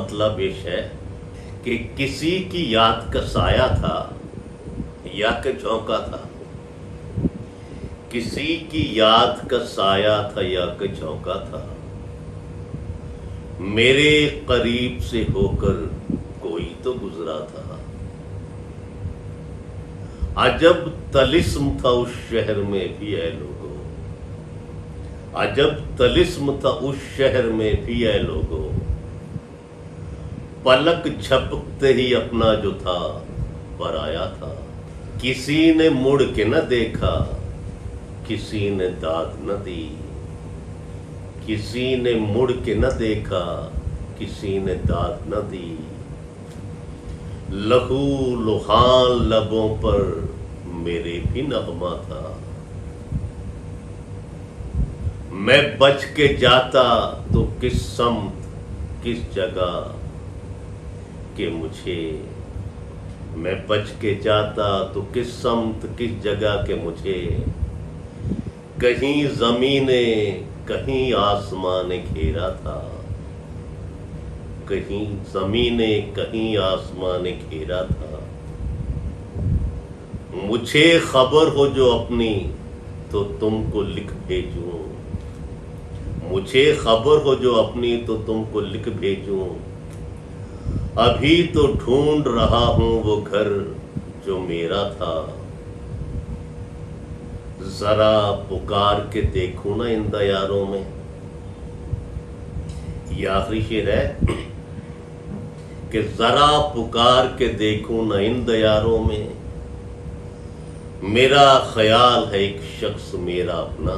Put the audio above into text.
मतलब ये है कि किसी की याद का साया था या कि झोंका था, किसी की याद का साया था या कि झोंका था, मेरे करीब से होकर कोई तो गुजरा था। अजब तलिस्म था उस शहर में भी ऐ लोगों, अजब तलिस्म था उस शहर में भी ऐ लोगों, पलक झपकते ही अपना जो था पर आया था। किसी ने मुड़ के न देखा, किसी ने दाद न दी, किसी ने मुड़ के न देखा, किसी ने दाद न दी। लहू लुहान लबों पर मेरे भी नगमा था। मैं बच के जाता तो किस समत किस जगह के मुझे, मैं बच के जाता तो किस समत किस जगह के मुझे, कहीं ज़मीने कहीं आसमान ने घेरा था, कहीं ज़मीने कहीं आसमान ने घेरा था। मुझे खबर हो जो अपनी तो तुमको लिख भेजूं, मुझे खबर हो जो अपनी तो तुमको लिख भेजूं। अभी तो ढूंढ रहा हूं वो घर जो मेरा था, जरा पुकार के देखूं ना इन दयारों में। ये आखिरी शेर है कि जरा पुकार के देखूं ना इन दयारों में, मेरा ख्याल है एक शख्स मेरा अपना।